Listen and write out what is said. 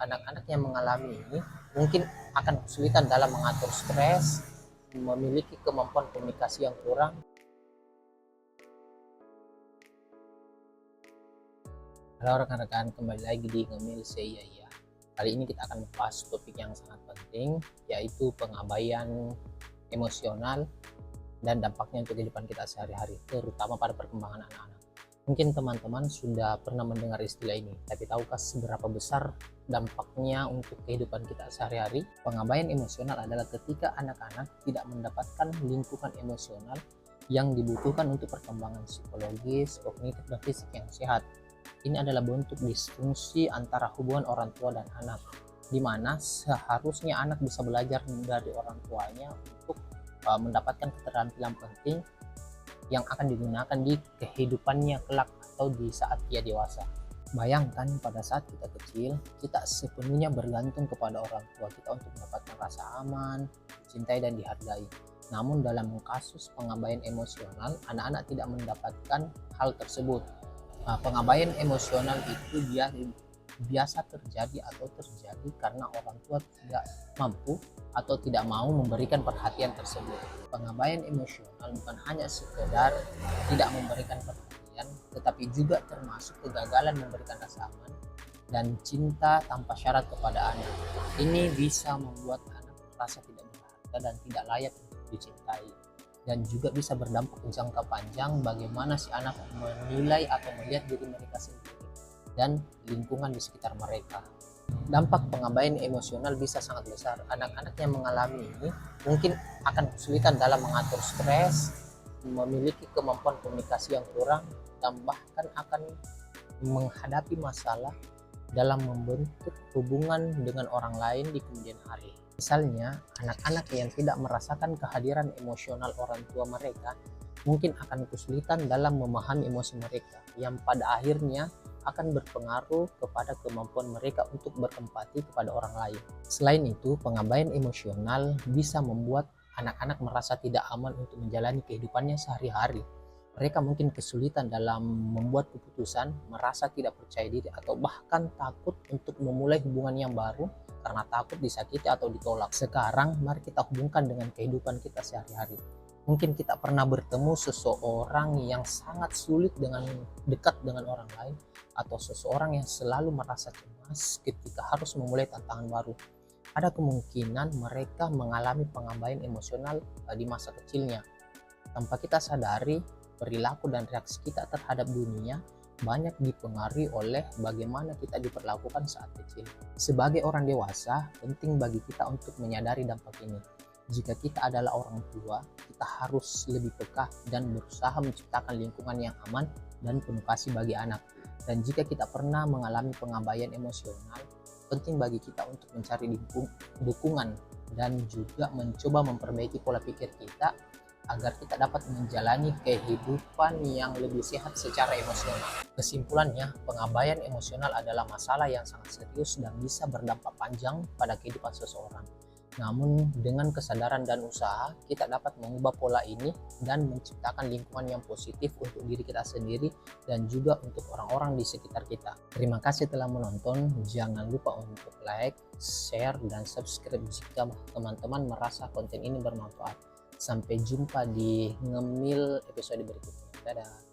Anak-anak yang mengalami ini mungkin akan kesulitan dalam mengatur stres, memiliki kemampuan komunikasi yang kurang. Halo rekan-rekan, kembali lagi di Ngemil Saya ya. Kali ini kita akan membahas topik yang sangat penting, yaitu pengabaian emosional dan dampaknya untuk kehidupan kita sehari-hari, terutama pada perkembangan anak-anak. Mungkin teman-teman sudah pernah mendengar istilah ini, tapi tahukah seberapa besar dampaknya untuk kehidupan kita sehari-hari? Pengabaian emosional adalah ketika anak-anak tidak mendapatkan lingkungan emosional yang dibutuhkan untuk perkembangan psikologis, kognitif, dan fisik yang sehat. Ini adalah bentuk disfungsi antara hubungan orang tua dan anak, di mana seharusnya anak bisa belajar dari orang tuanya untuk mendapatkan keterampilan penting yang akan digunakan di kehidupannya kelak atau di saat dia dewasa. Bayangkan pada saat kita kecil, kita sepenuhnya bergantung kepada orang tua kita untuk mendapatkan rasa aman, dicintai, dan dihargai. Namun dalam kasus pengabaian emosional, anak-anak tidak mendapatkan hal tersebut. Pengabaian emosional itu biasa terjadi karena orang tua tidak mampu atau tidak mau memberikan perhatian tersebut. Pengabaian emosional bukan hanya sekedar tidak memberikan perhatian, tetapi juga termasuk kegagalan memberikan rasa aman dan cinta tanpa syarat kepada anak. Ini bisa membuat anak merasa tidak berharga dan tidak layak untuk dicintai, dan juga bisa berdampak jangka panjang bagaimana si anak menilai atau melihat diri mereka sendiri dan lingkungan di sekitar mereka. Dampak pengabaian emosional bisa sangat besar. Anak-anak yang mengalami ini mungkin akan kesulitan dalam mengatur stres, memiliki kemampuan komunikasi yang kurang, dan bahkan akan menghadapi masalah dalam membentuk hubungan dengan orang lain di kemudian hari. Misalnya, anak-anak yang tidak merasakan kehadiran emosional orang tua mereka mungkin akan kesulitan dalam memahami emosi mereka, yang pada akhirnya akan berpengaruh kepada kemampuan mereka untuk berempati kepada orang lain. Selain itu, pengabaian emosional bisa membuat anak-anak merasa tidak aman untuk menjalani kehidupannya sehari-hari. Mereka mungkin kesulitan dalam membuat keputusan, merasa tidak percaya diri, atau bahkan takut untuk memulai hubungan yang baru karena takut disakiti atau ditolak. Sekarang, mari kita hubungkan dengan kehidupan kita sehari-hari. Mungkin kita pernah bertemu seseorang yang sangat sulit dekat dengan orang lain, atau seseorang yang selalu merasa cemas ketika harus memulai tantangan baru. Ada kemungkinan mereka mengalami pengabaian emosional di masa kecilnya. Tanpa kita sadari, perilaku dan reaksi kita terhadap dunia banyak dipengaruhi oleh bagaimana kita diperlakukan saat kecil. Sebagai orang dewasa, penting bagi kita untuk menyadari dampak ini. Jika kita adalah orang tua, kita harus lebih peka dan berusaha menciptakan lingkungan yang aman dan penuh kasih bagi anak. Dan jika kita pernah mengalami pengabaian emosional, penting bagi kita untuk mencari dukungan dan juga mencoba memperbaiki pola pikir kita agar kita dapat menjalani kehidupan yang lebih sehat secara emosional. Kesimpulannya, pengabaian emosional adalah masalah yang sangat serius dan bisa berdampak panjang pada kehidupan seseorang. Namun dengan kesadaran dan usaha, kita dapat mengubah pola ini dan menciptakan lingkungan yang positif untuk diri kita sendiri dan juga untuk orang-orang di sekitar kita. Terima kasih telah menonton. Jangan lupa untuk like, share, dan subscribe jika teman-teman merasa konten ini bermanfaat. Sampai jumpa di Ngemil episode berikutnya. Dadah.